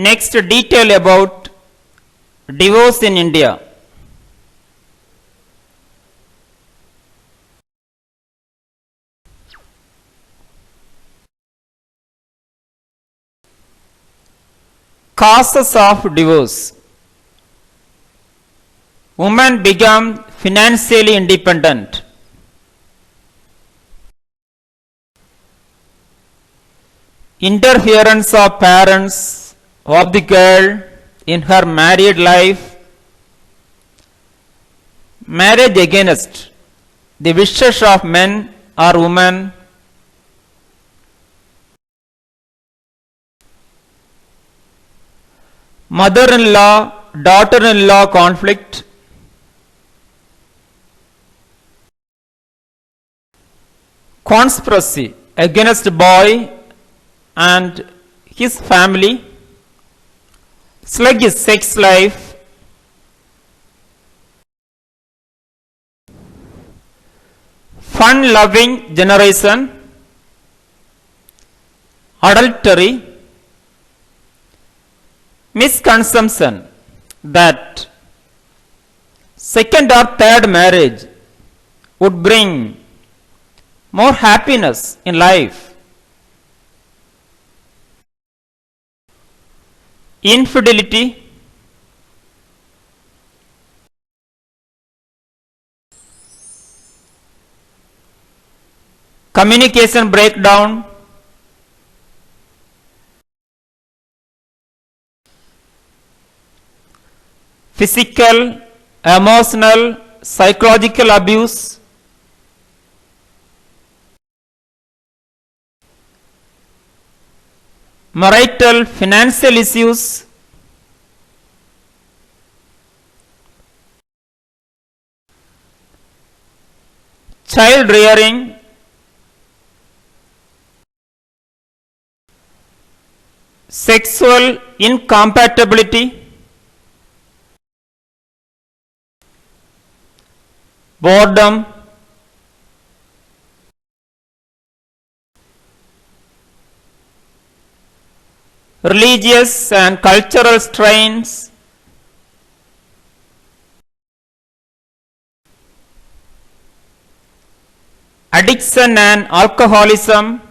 Next, detail about divorce in India. Causes of divorce. Women become financially independent. Interference of parents of the girl in her married life. Marriage against the wishes of men or women. Mother-in-law, daughter-in-law conflict. Conspiracy against boy and his family. Sluggish sex life. Fun-loving generation. Adultery. Misconception that second or third marriage would bring more happiness in life. Infidelity. Communication breakdown. Physical, emotional, psychological abuse. Marital financial issues. Child rearing. Sexual incompatibility. Boredom. Religious and cultural strains. Addiction and alcoholism.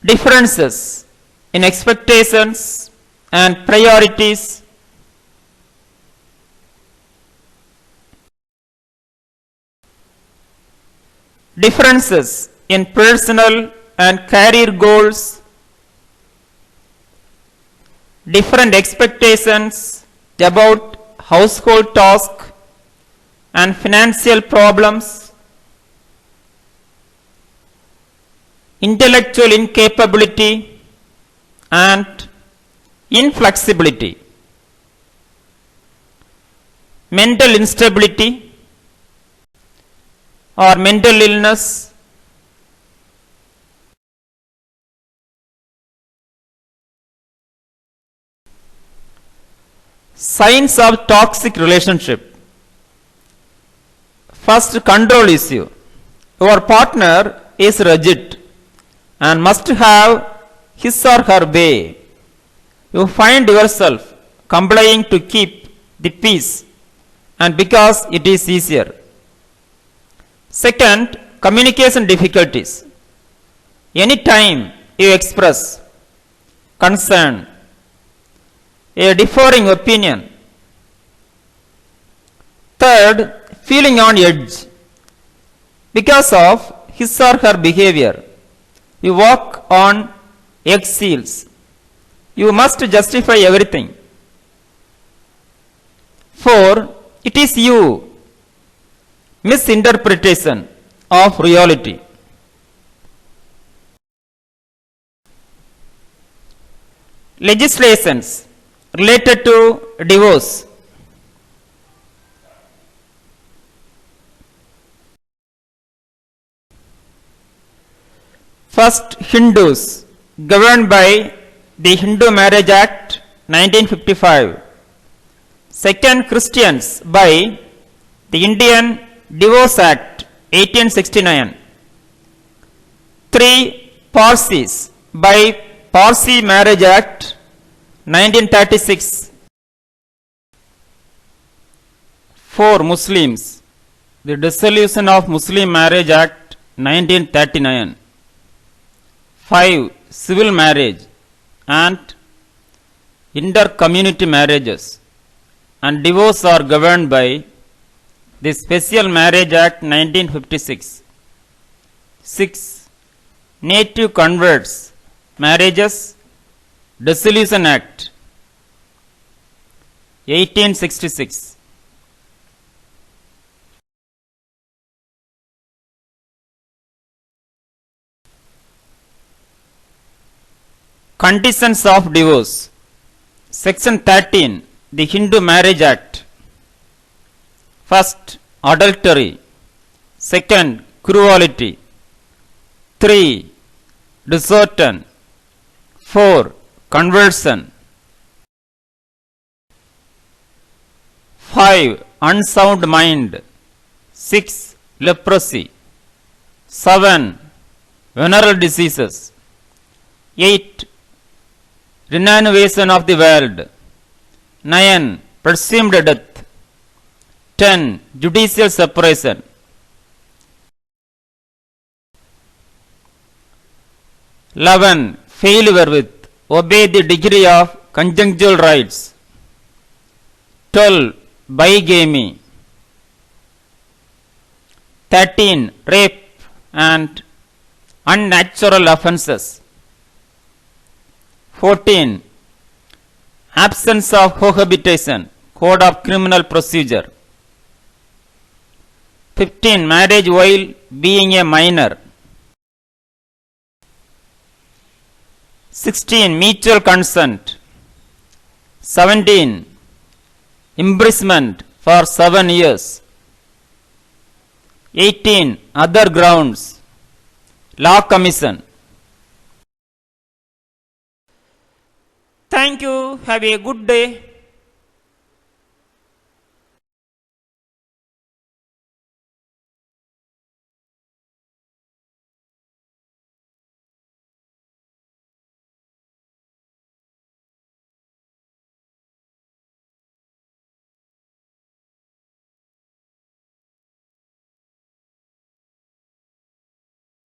Differences in expectations and priorities. Differences in personal and career goals. Different expectations about household tasks and financial problems. Intellectual incapability and inflexibility. Mental instability or mental illness. Signs of toxic relationship. First, control issue. Your partner is rigid and must have his or her way. You find yourself complying to keep the peace and because it is easier. Second, communication difficulties. Any time you express concern, a differing opinion. Third, feeling on edge because of his or her behavior. You walk on eggshells. You must justify everything. 4. It is you. Misinterpretation of reality. Legislations related to divorce. First, Hindus, governed by the Hindu Marriage Act 1955. Second, Christians by the Indian Divorce Act 1869. 3. Parsis by Parsi Marriage Act 1936. 4. Muslims. The Dissolution of Muslim Marriage Act 1939. 5. Civil marriage and inter-community marriages and divorce are governed by the Special Marriage Act 1956. 6. Native Converts Marriages Dissolution Act 1866. Conditions of divorce. Section 13, the Hindu Marriage Act. First, adultery. Second, cruelty. 3. Desertion. 4. Conversion. 5. Unsound mind. 6. Leprosy. 7. Venereal diseases. 8. Renovation of the world. 9. Presumed death. 10. Judicial separation. 11. Failure with obey the degree of conjugal rights. 12. Bigamy. 13. Rape and unnatural offences. 14. Absence of cohabitation. Code of Criminal Procedure. 15. Marriage while being a minor. 16. Mutual consent. 17. Imprisonment for 7 years. 18. Other grounds. Law Commission. Thank you. Have a good day.